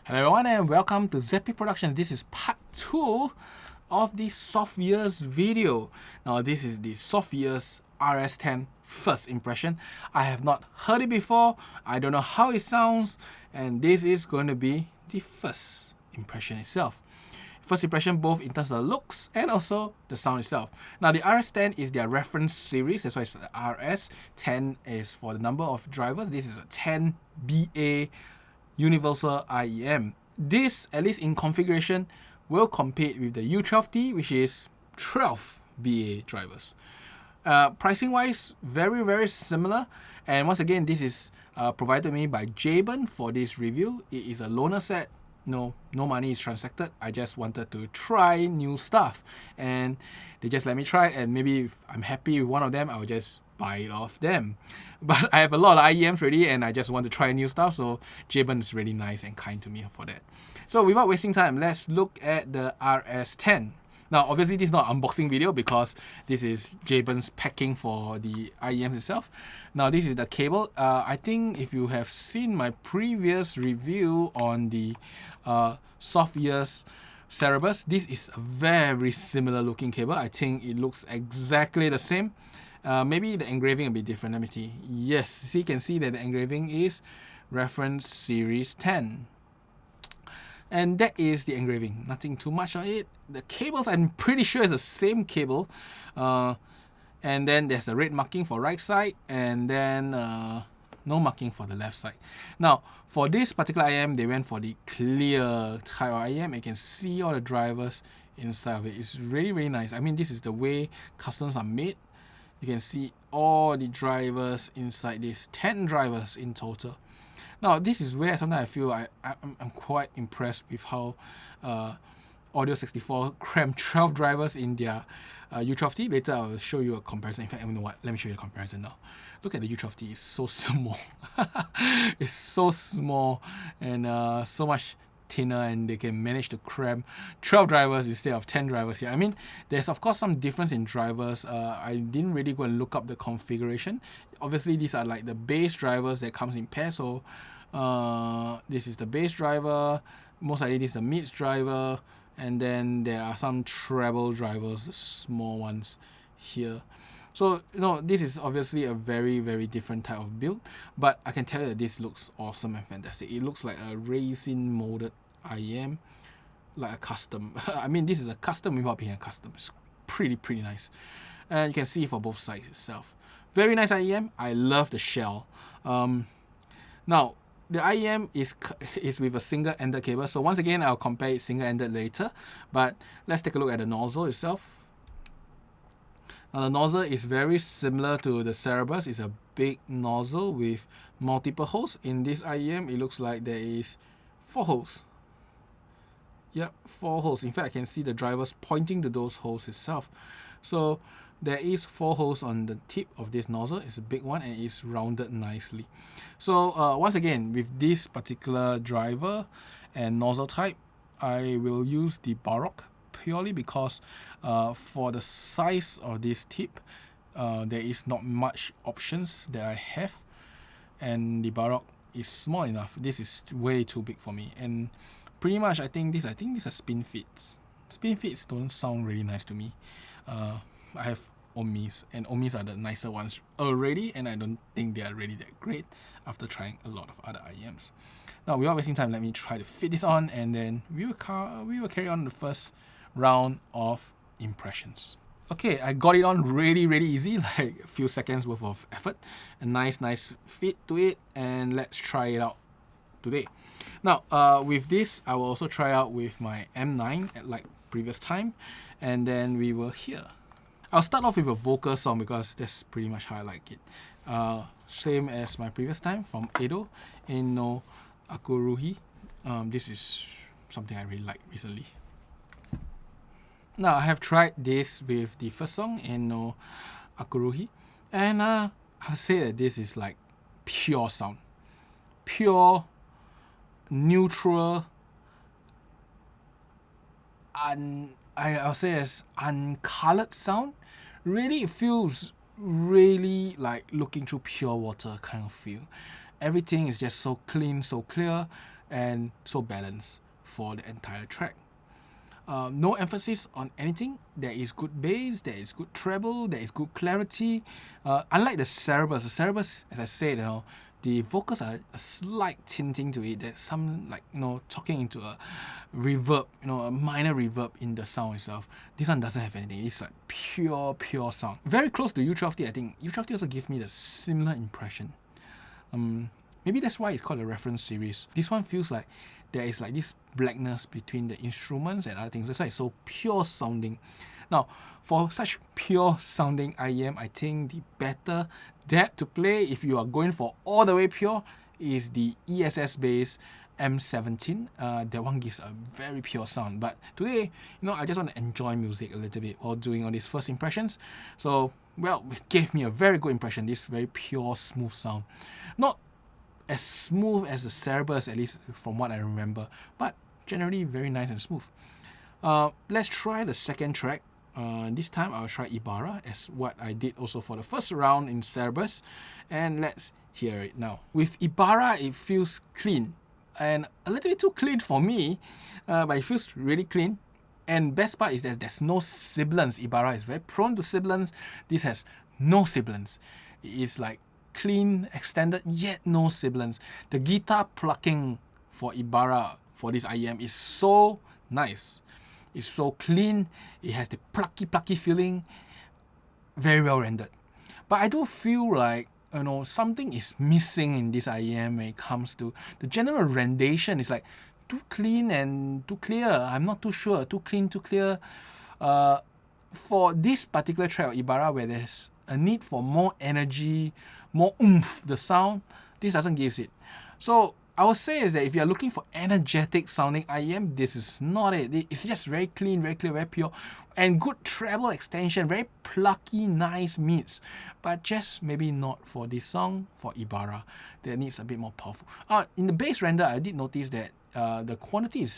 Hello everyone and welcome to Zeppy Productions. This is part 2 of the Softears video. Now this is the Softears RS10 first impression. I have not heard it before, I don't know how it sounds, and this is going to be the first impression itself. First impression both in terms of the looks and also the sound itself. Now the RS10 is their reference series, that's why it's the RS10 is for the number of drivers. This is a 10BA universal IEM. This, at least in configuration, will compete with the U12T, which is 12 BA drivers. Pricing wise, very similar, and once again this is provided to me by Jabon for this review. It is a loaner set. No money is transacted. I just wanted to try new stuff and they just let me try it, and maybe if I'm happy with one of them, I'll just buy it off them. But I have a lot of IEMs already and I just want to try new stuff, so Jabon is really nice and kind to me for that. So without wasting time, let's look at the RS10. Now obviously this is not an unboxing video because this is Jabon's packing for the IEMs itself. Now this is the cable. I think if you have seen my previous review on the Softears Cerebus, this is a very similar looking cable. I think it looks exactly the same. Maybe the engraving a bit different. Let me see. Yes, see, you can see that the engraving is reference series 10. And that is the engraving. Nothing too much on it. The cables, I'm pretty sure is the same cable. And then there's the red marking for right side, and then no marking for the left side. Now, for this particular IEM, they went for the clear type of IEM. You can see all the drivers inside of it. It's really nice. I mean, this is the way customs are made. You can see all the drivers inside this, 10 drivers in total. Now this is where sometimes I feel I'm quite impressed with how Audio 64 crammed 12 drivers in their U12T. Later I'll show you a comparison. In fact, you know what? Let me show you a comparison now. Look at the U12T, it's so small. It's so small and so much thinner, and they can manage to cram 12 drivers instead of 10 drivers here. I mean, there's of course some difference in drivers. I didn't really go and look up the configuration. Obviously these are like the base drivers that comes in pairs. So this is the base driver, most likely this is the mids driver, and then there are some treble drivers, the small ones here. So this is obviously a very different type of build, but I can tell you that this looks awesome and fantastic. It looks like a resin molded IEM, like a custom. I mean, this is a custom without being a custom. It's pretty nice, and you can see for both sides itself. Very nice IEM. I love the shell. Now the IEM is with a single-ended cable. So once again, I'll compare it single-ended later. But let's take a look at the nozzle itself. Now the nozzle is very similar to the Cerebus. It's a big nozzle with multiple holes. In this IEM, it looks like there is 4 holes. Yep, 4 holes. In fact, I can see the drivers pointing to those holes itself. So there is 4 holes on the tip of this nozzle. It's a big one and it's rounded nicely. So once again, with this particular driver and nozzle type, I will use the Baroque purely because for the size of this tip, there is not much options that I have, and the Baroque is small enough. This is way too big for me, and pretty much I think these are spin fits. Spin fits don't sound really nice to me. I have Omis, and Omis are the nicer ones already, and I don't think they are really that great after trying a lot of other IEMs. Now, without wasting time, let me try to fit this on, and then we will carry on the first round of impressions. Okay, I got it on really easy, like a few seconds worth of effort. A nice fit to it, and let's try it out today. Now, with this, I will also try out with my M9 at like previous time, and then we will hear. I'll start off with a vocal song because that's pretty much how I like it. Same as my previous time from Edo, no Akuruhi. This is something I really like recently. Now I have tried this with the first song, no Akuruhi, and I'll say that this is like pure sound. Pure, neutral, I'll say as uncolored sound. Really, it feels really like looking through pure water kind of feel. Everything is just so clean, so clear. and so balanced for the entire track. No emphasis on anything. There is good bass, there is good treble, there is good clarity. Unlike the Cerebus, as I said, the vocals are a slight tinting to it. There's some talking into a reverb, a minor reverb in the sound itself. This one doesn't have anything. It's like pure sound. Very close to U12T. I think U12T also gives me the similar impression. Maybe that's why it's called a reference series. This one feels like there is like this blackness between the instruments and other things. That's why it's so pure sounding. Now, for such pure sounding IEM, I think the better depth to play, if you are going for all the way pure, is the ESS bass M17. That one gives a very pure sound. But today, I just want to enjoy music a little bit while doing all these first impressions. So, well, it gave me a very good impression, this very pure, smooth sound. Not as smooth as the Cerebus, at least from what I remember, but generally very nice and smooth. Let's try the second track. This time I'll try Ibarra, as what I did also for the first round in Cerebus, and let's hear it now. With Ibarra, it feels clean, and a little bit too clean for me, but it feels really clean. And best part is that there's no sibilance. Ibarra is very prone to sibilance. This has no sibilance. It is like clean, extended, yet no sibilance. The guitar plucking for Ibarra for this IEM is so nice. It's so clean. It has the plucky feeling. Very well rendered. But I do feel like something is missing in this IEM when it comes to the general rendition. It's like too clean and too clear. I'm not too sure. Too clean, too clear. For this particular track of Ibarra, where there's a need for more energy, more oomph, the sound, this doesn't give it. So I would say is that if you're looking for energetic sounding IEM, this is not it. It's just very clean, very clear, very pure, and good treble extension, very plucky, nice mids. But just maybe not for this song, for Ibarra, that needs a bit more powerful. In the bass render, I did notice that the quantity it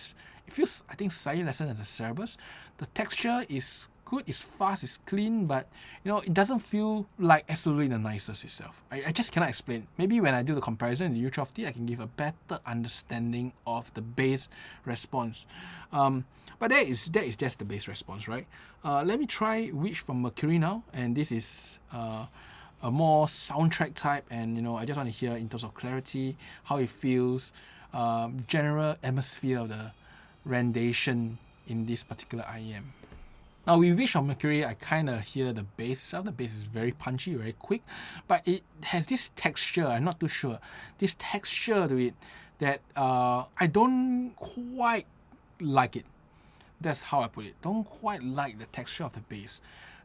feels, I think, slightly lesser than the Cerebus. The texture is good, it's fast, it's clean, but it doesn't feel like absolutely the nicest itself. I just cannot explain. Maybe when I do the comparison in the U12T, I can give a better understanding of the bass response. But that is just the bass response, right? Let me try Witch from Mercury now, and this is a more soundtrack type, and I just want to hear in terms of clarity, how it feels, general atmosphere of the rendition in this particular IEM. Now with Witch from Mercury, I kind of hear the bass itself. The bass is very punchy, very quick, but it has this texture, I'm not too sure, this texture to it that I don't quite like it. That's how I put it. Don't quite like the texture of the bass.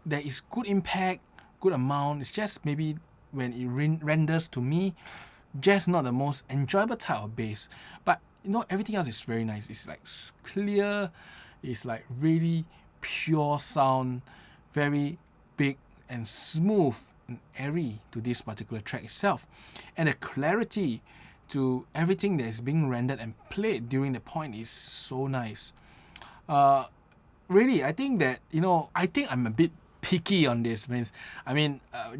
There is good impact, good amount. It's just maybe when it renders to me, just not the most enjoyable type of bass. But everything else is very nice. It's like clear, it's like really pure sound, very big and smooth and airy to this particular track itself. And the clarity to everything that is being rendered and played during the point is so nice. Really, I think that, I think I'm a bit picky on this.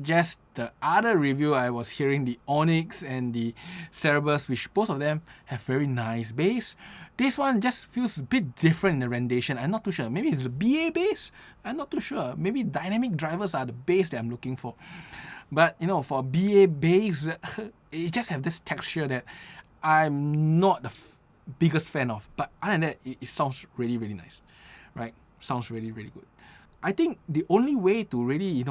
Just the other review, I was hearing the Onyx and the Cerebus, which both of them have very nice bass. This one just feels a bit different in the rendition. I'm not too sure. Maybe it's a BA bass? I'm not too sure. Maybe dynamic drivers are the bass that I'm looking for. But, for BA bass, it just have this texture that I'm not the biggest fan of. But other than that, it sounds really, really nice. Right? Sounds really, really good. I think the only way to really,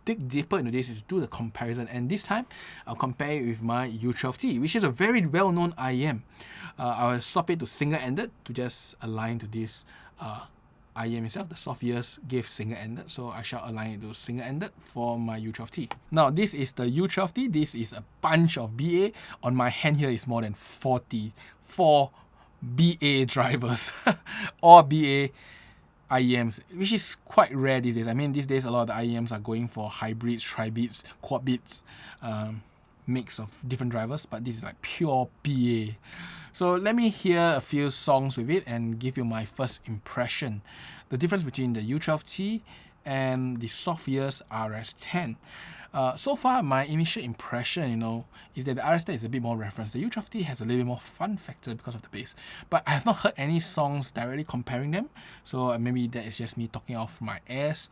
dig deeper into this is do the comparison. And this time, I'll compare it with my U12T, which is a very well-known IEM. I'll swap it to single-ended to just align to this IEM itself. The Softears gave single-ended, so I shall align it to single-ended for my U12T. Now, this is the U12T. This is a bunch of BA. On my hand here is more than 44 BA drivers. All BA IEMs, which is quite rare these days. These days a lot of the IEMs are going for hybrids, tri-beats, quad beats, mix of different drivers, but this is like pure BA. So let me hear a few songs with it and give you my first impression. The difference between the U12T and the Softears RS10. So far, my initial impression, is that the RS10 is a bit more reference. The U12T has a little bit more fun factor because of the bass. But I have not heard any songs directly comparing them, so maybe that is just me talking off my ass.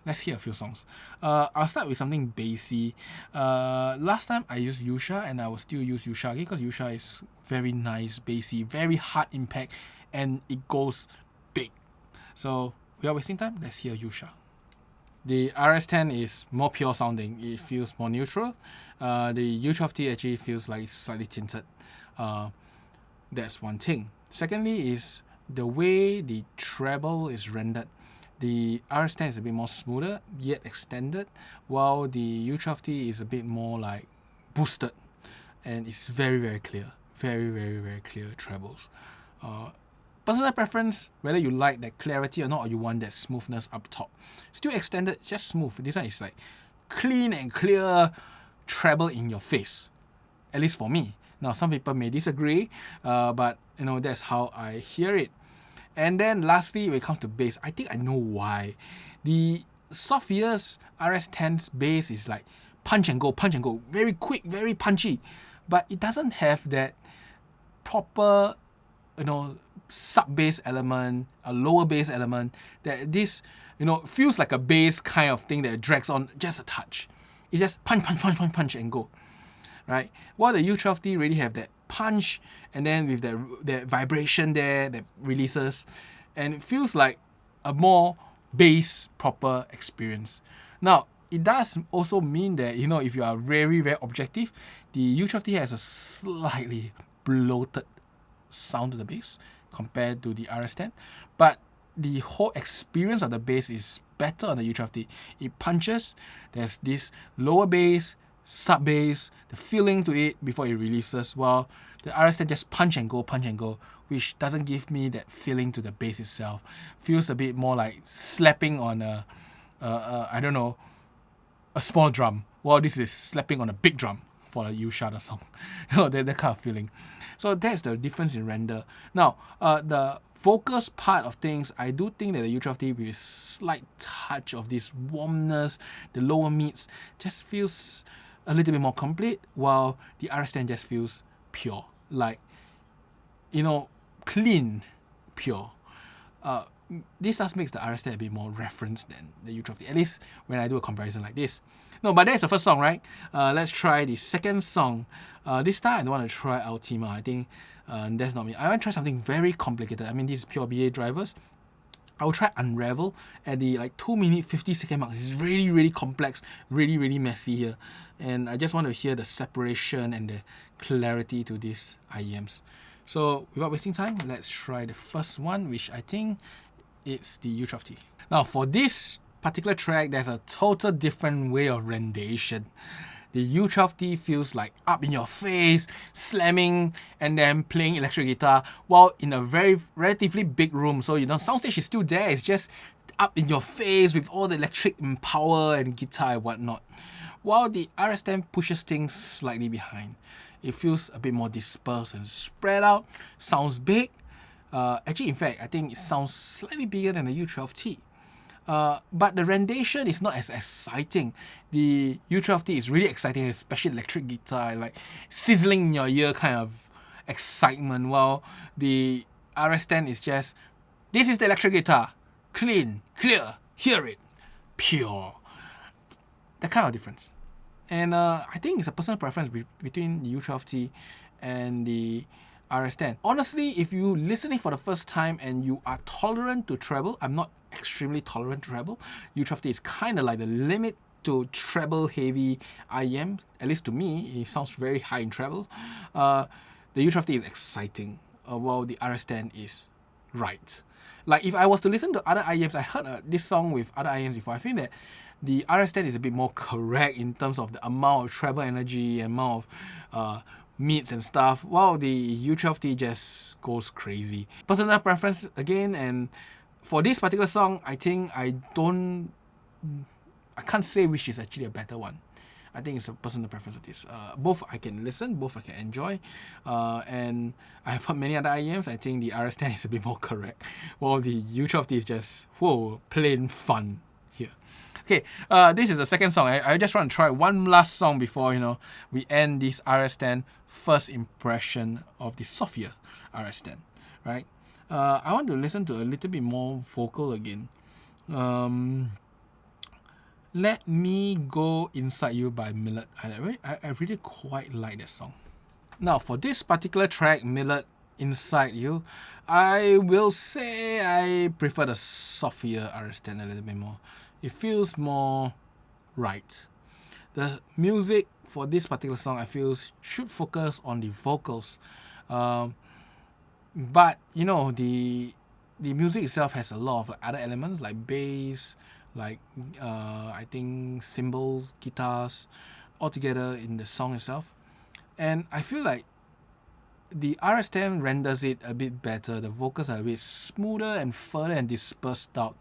Let's hear a few songs. I'll start with something bassy. Last time I used Yusha, and I will still use Yusha again because Yusha is very nice, bassy, very hard impact, and it goes big. So without wasting time, let's hear Yusha. The RS10 is more pure sounding. It feels more neutral. The U12T actually feels like it's slightly tinted. That's one thing. Secondly is the way the treble is rendered. The RS10 is a bit more smoother, yet extended, while the U12T is a bit more like boosted, and it's very, very clear. Very, very, very clear trebles. Personal preference, whether you like that clarity or not, or you want that smoothness up top. Still extended, just smooth. This one is like clean and clear treble in your face, at least for me. Now, some people may disagree, but that's how I hear it. And then lastly, when it comes to bass, I think I know why. The Softears RS10's bass is like punch and go, very quick, very punchy, but it doesn't have that proper, sub bass element, a lower bass element. That this, feels like a bass kind of thing that drags on just a touch. It's just punch and go, right? While the U12T really have that punch, and then with that vibration there that releases, and it feels like a more bass proper experience. Now, it does also mean that if you are very, very objective, the U12T has a slightly bloated sound to the bass compared to the RS10, but the whole experience of the bass is better on the U12T. It punches, there's this lower bass, sub bass, the feeling to it before it releases, while the RS10 just punch and go, which doesn't give me that feeling to the bass itself. Feels a bit more like slapping on a small drum, while this is slapping on a big drum for a Yusha song. That kind of feeling. So that's the difference in render. Now, the vocals part of things, I do think that the U12T with a slight touch of this warmness, the lower mids, just feels a little bit more complete, while the RS10 just feels pure, like, clean, pure. This does makes the RS10 a bit more reference than the U12T, at least when I do a comparison like this. No, but that's the first song, right? Let's try the second song. This time I don't want to try Ultima. I think that's not me. I want to try something very complicated. I mean, this is pure BA drivers. I will try Unravel at the 2 minute 50-second mark. This is really, really complex, really, really messy here. And I just want to hear the separation and the clarity to these IEMs. So without wasting time, let's try the first one, which I think it's the U12T. Now for this particular track, there's a total different way of rendition. The U12T feels like up in your face, slamming, and then playing electric guitar, while in a very relatively big room. So soundstage is still there. It's just up in your face with all the electric power and guitar and whatnot. While the RS10 pushes things slightly behind. It feels a bit more dispersed and spread out. Sounds big. Actually, in fact, I think it sounds slightly bigger than the U12T. But the rendition is not as exciting. The U12T is really exciting, especially electric guitar, like sizzling in your ear kind of excitement, while the RS10 is just, this is the electric guitar, clean, clear, hear it, pure. That kind of difference. And I think it's a personal preference between the U12T and the RS10. Honestly, if you listening for the first time and you are tolerant to treble, I'm not extremely tolerant to treble. U12T is kind of like the limit to treble heavy IEM. At least to me, it sounds very high in treble. The U12T is exciting, while the RS10 is right. Like if I was to listen to other IEMs, I heard this song with other IEMs before. I feel that the RS10 is a bit more correct in terms of the amount of treble energy, amount of mids and stuff, while the U12T just goes crazy. Personal preference again, and for this particular song, I think I can't say which is actually a better one. I think it's a personal preference of this. Both I can listen, both I can enjoy, and I have heard many other IEMs. I think the RS10 is a bit more correct, while the U12T is just plain fun here. Okay, this is the second song. I just want to try one last song before we end this RS10 first impression of the Softears RS10, right? I want to listen to a little bit more vocal again. Let Me Go Inside You by Millet. I really quite like that song. Now, for this particular track, Millet Inside You, I will say I prefer the Softears RS10 a little bit more. It feels more right. The music for this particular song, I feel, should focus on the vocals. But, the music itself has a lot of other elements like bass, like I think cymbals, guitars, all together in the song itself. And I feel like the RS10 renders it a bit better. The vocals are a bit smoother and further and dispersed out.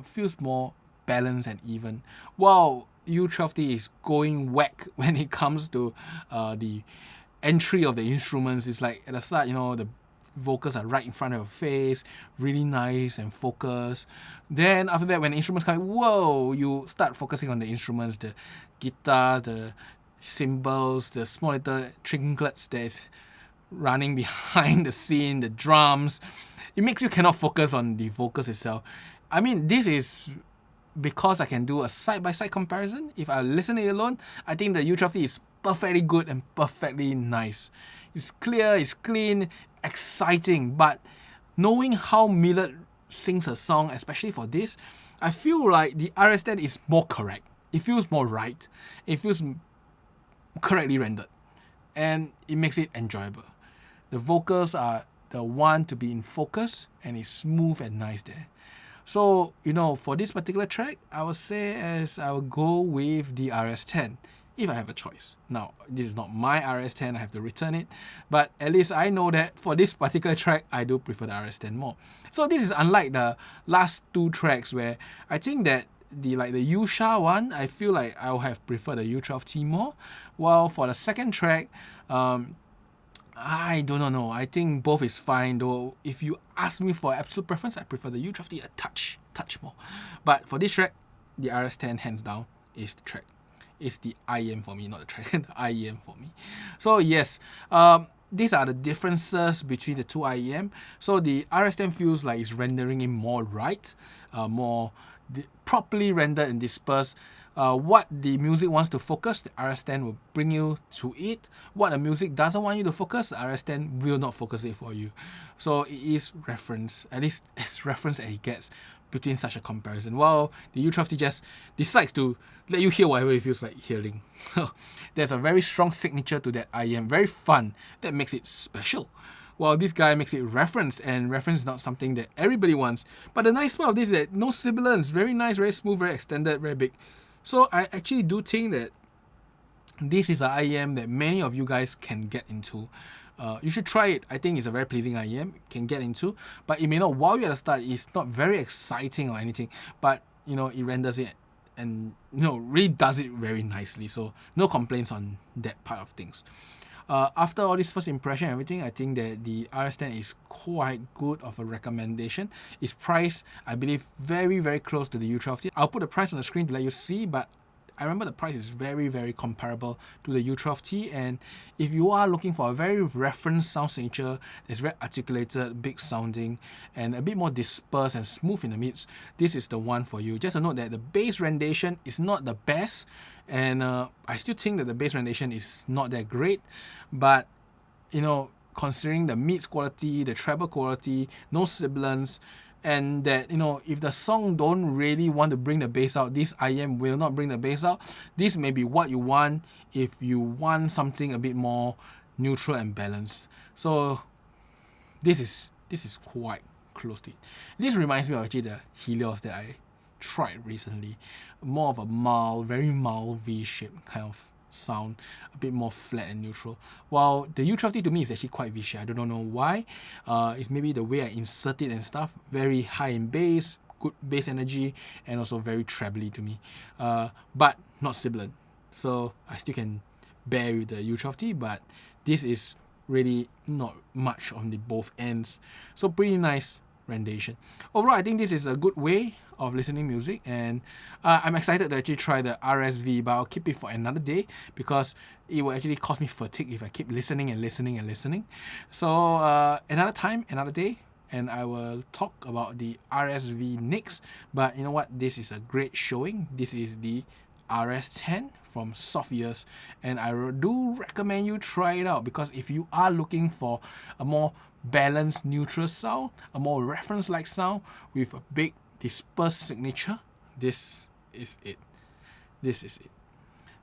Feels more balanced and even. While U12T is going whack when it comes to the entry of the instruments. It's like at the start, the vocals are right in front of your face, really nice and focused. Then after that, when the instruments come, you start focusing on the instruments, the guitar, the cymbals, the small little trinklets that's running behind the scene, the drums. It makes you cannot focus on the vocals itself. I mean, this is because I can do a side-by-side comparison. If I listen to it alone, I think the U12T is perfectly good and perfectly nice. It's clear, it's clean, exciting, but knowing how Millet sings a song, especially for this, I feel like the RS10 is more correct. It feels more right. It feels correctly rendered. And it makes it enjoyable. The vocals are the one to be in focus, and it's smooth and nice there. So, for this particular track, I would say I will go with the RS10 if I have a choice. Now, this is not my RS10, I have to return it, but at least I know that for this particular track, I do prefer the RS10 more. So this is unlike the last two tracks where I think that the Yusha one, I feel like I'll have preferred the U12T more, while for the second track, I don't know. I think both is fine, though if you ask me for absolute preference, I prefer the U12T a touch more. But for this track, the RS10 hands down is the track. It's the IEM for me, not the track, the IEM for me. So yes, these are the differences between the two IEM. So the RS10 feels like it's rendering it more right, more properly rendered and dispersed. What the music wants to focus, the RS10 will bring you to it. What the music doesn't want you to focus, the RS10 will not focus it for you. So it is reference, at least as reference as it gets between such a comparison. While the U12T just decides to let you hear whatever it feels like hearing. So there's a very strong signature to that IEM, very fun, that makes it special. While this guy makes it reference, and reference is not something that everybody wants. But the nice part of this is that no sibilance, very nice, very smooth, very extended, very big. So I actually do think that this is an IEM that many of you guys can get into. You should try it. I think it's a very pleasing IEM, can get into. But it may not wow you at the start. It's not very exciting or anything. But, it renders it and, really does it very nicely. So no complaints on that part of things. After all this first impression and everything, I think that the RS10 is quite good of a recommendation. Its price, I believe, very, very close to the U12T. I'll put the price on the screen to let you see, but I remember the price is very, very comparable to the U12T. And if you are looking for a very reference sound signature that's very articulated, big sounding, and a bit more dispersed and smooth in the midst, this is the one for you. Just a note that the bass rendition is not the best, and I still think that the bass rendition is not that great, but considering the mids quality, the treble quality, no sibilance, and that if the song don't really want to bring the bass out, this IEM will not bring the bass out. This may be what you want if you want something a bit more neutral and balanced. So this is quite close to it. This reminds me of actually the Helios that I tried recently. More of a mild, very mild V-shaped kind of sound, a bit more flat and neutral. While the U12T to me is actually quite V-shaped. I don't know why. It's maybe the way I insert it and stuff. Very high in bass, good bass energy, and also very trebly to me. But not sibilant. so I still can bear with the U12T, but this is really not much on the both ends. So pretty nice rendition. Overall, I think this is a good way of listening music, and I'm excited to actually try the RSV, but I'll keep it for another day because it will actually cause me fatigue if I keep listening and listening and listening. So another time, another day, and I will talk about the RSV next. But you know what? This is a great showing. This is the RS10 from Softears, and I do recommend you try it out, because if you are looking for a more balanced neutral sound, a more reference-like sound with a big dispersed signature, this is it. This is it.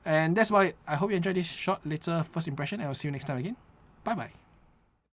And that's why I hope you enjoyed this short little first impression, and I'll see you next time again. Bye bye.